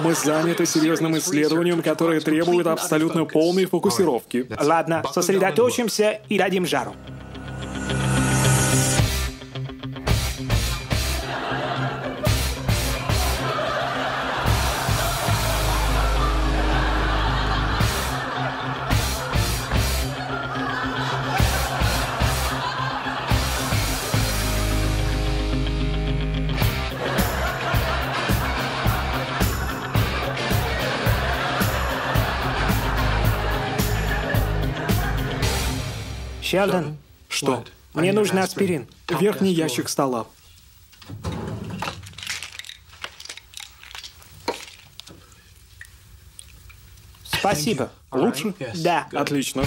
Мы заняты серьезным исследованием, которое требует абсолютно полной фокусировки. Ладно, сосредоточимся и дадим жару. Щелдон, Что? мне нужен аспирин. Верхний ящик стола. Спасибо. Лучше? Да. Отлично.